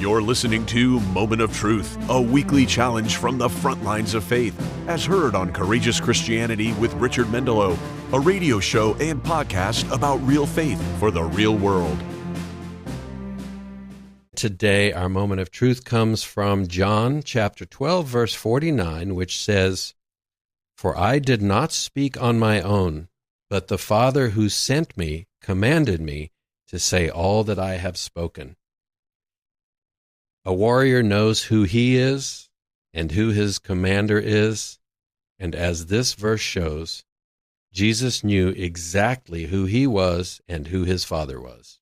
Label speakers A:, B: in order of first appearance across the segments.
A: You're listening to Moment of Truth, a weekly challenge from the front lines of faith, as heard on Courageous Christianity with Richard Mendelow, a radio show and podcast about real faith for the real world.
B: Today, our Moment of Truth comes from John chapter 12, verse 49, which says, "For I did not speak on my own, but the Father who sent me commanded me to say all that I have spoken." A warrior knows who he is and who his commander is, and as this verse shows, Jesus knew exactly who he was and who his Father was.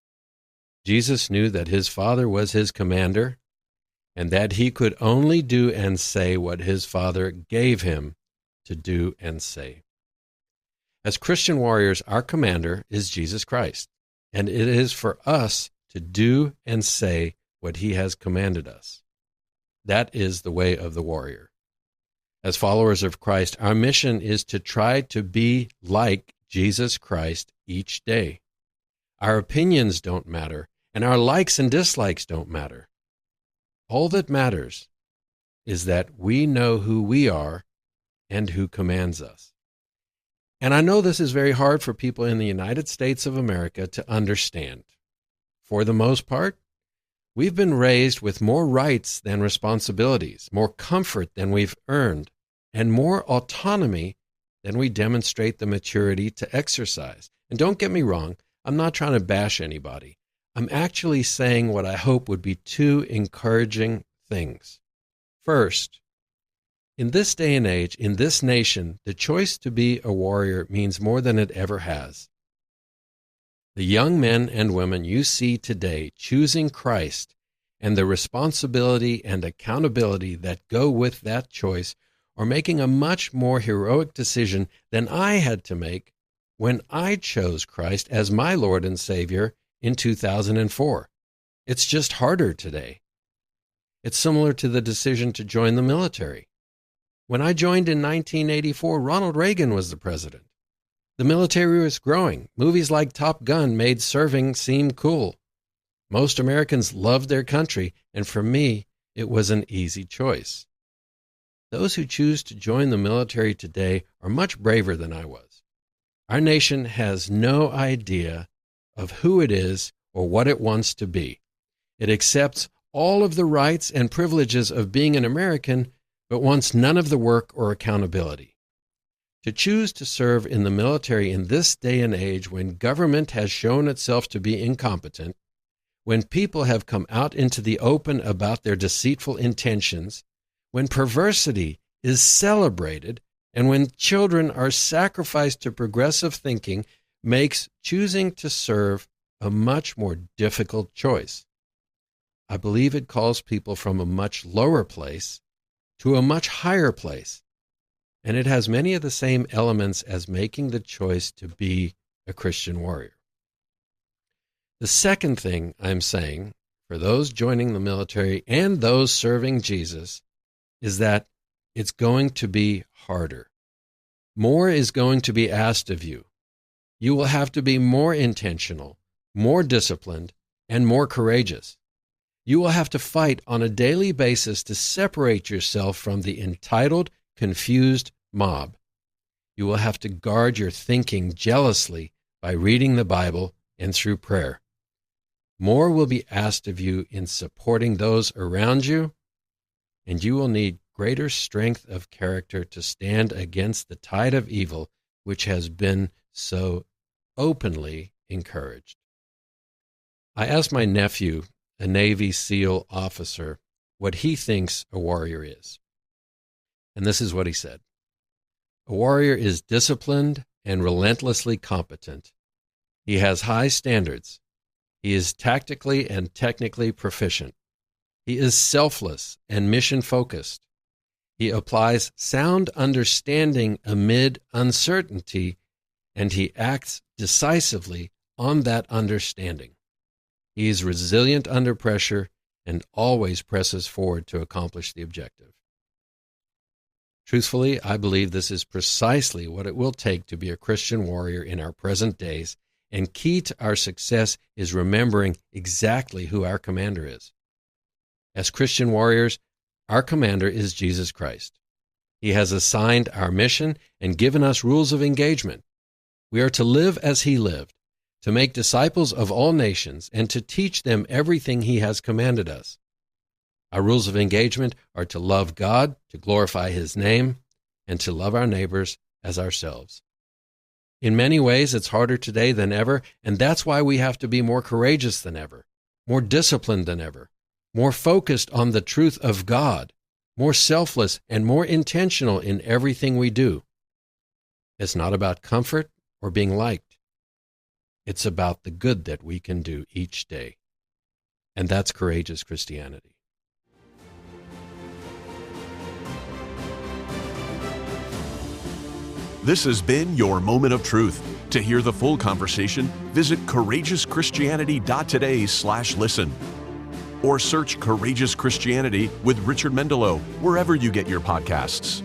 B: Jesus knew that his Father was his commander, and that he could only do and say what his Father gave him to do and say. As Christian warriors, our commander is Jesus Christ, and it is for us to do and say what he has commanded us. That is the way of the warrior. As followers of Christ, our mission is to try to be like Jesus Christ each day. Our opinions don't matter, and our likes and dislikes don't matter. All that matters is that we know who we are and who commands us. And I know this is very hard for people in the United States of America to understand. For the most part, we've been raised with more rights than responsibilities, more comfort than we've earned, and more autonomy than we demonstrate the maturity to exercise. And don't get me wrong, I'm not trying to bash anybody. I'm actually saying what I hope would be two encouraging things. First, in this day and age, in this nation, the choice to be a warrior means more than it ever has. The young men and women you see today choosing Christ and the responsibility and accountability that go with that choice are making a much more heroic decision than I had to make when I chose Christ as my Lord and Savior in 2004. It's just harder today. It's similar to the decision to join the military. When I joined in 1984, Ronald Reagan was the president. The military was growing. Movies like Top Gun made serving seem cool. Most Americans loved their country, and for me, it was an easy choice. Those who choose to join the military today are much braver than I was. Our nation has no idea of who it is or what it wants to be. It accepts all of the rights and privileges of being an American, but wants none of the work or accountability. To choose to serve in the military in this day and age when government has shown itself to be incompetent, when people have come out into the open about their deceitful intentions, when perversity is celebrated, and when children are sacrificed to progressive thinking, makes choosing to serve a much more difficult choice. I believe it calls people from a much lower place to a much higher place. And it has many of the same elements as making the choice to be a Christian warrior. The second thing I'm saying for those joining the military and those serving Jesus is that it's going to be harder. More is going to be asked of you. You will have to be more intentional, more disciplined, and more courageous. You will have to fight on a daily basis to separate yourself from the entitled, confused mob. You will have to guard your thinking jealously by reading the Bible and through prayer. More will be asked of you in supporting those around you, and you will need greater strength of character to stand against the tide of evil which has been so openly encouraged. I asked my nephew, a Navy SEAL officer, what he thinks a warrior is. And this is what he said. A warrior is disciplined and relentlessly competent. He has high standards. He is tactically and technically proficient. He is selfless and mission-focused. He applies sound understanding amid uncertainty, and he acts decisively on that understanding. He is resilient under pressure and always presses forward to accomplish the objective. Truthfully, I believe this is precisely what it will take to be a Christian warrior in our present days, and key to our success is remembering exactly who our commander is. As Christian warriors, our commander is Jesus Christ. He has assigned our mission and given us rules of engagement. We are to live as he lived, to make disciples of all nations, and to teach them everything he has commanded us. Our rules of engagement are to love God, to glorify his name, and to love our neighbors as ourselves. In many ways, it's harder today than ever, and that's why we have to be more courageous than ever, more disciplined than ever, more focused on the truth of God, more selfless and more intentional in everything we do. It's not about comfort or being liked. It's about the good that we can do each day. And that's courageous Christianity.
A: This has been your Moment of Truth. To hear the full conversation, visit CourageousChristianity.today/listen. Or search Courageous Christianity with Richard Mendelow wherever you get your podcasts.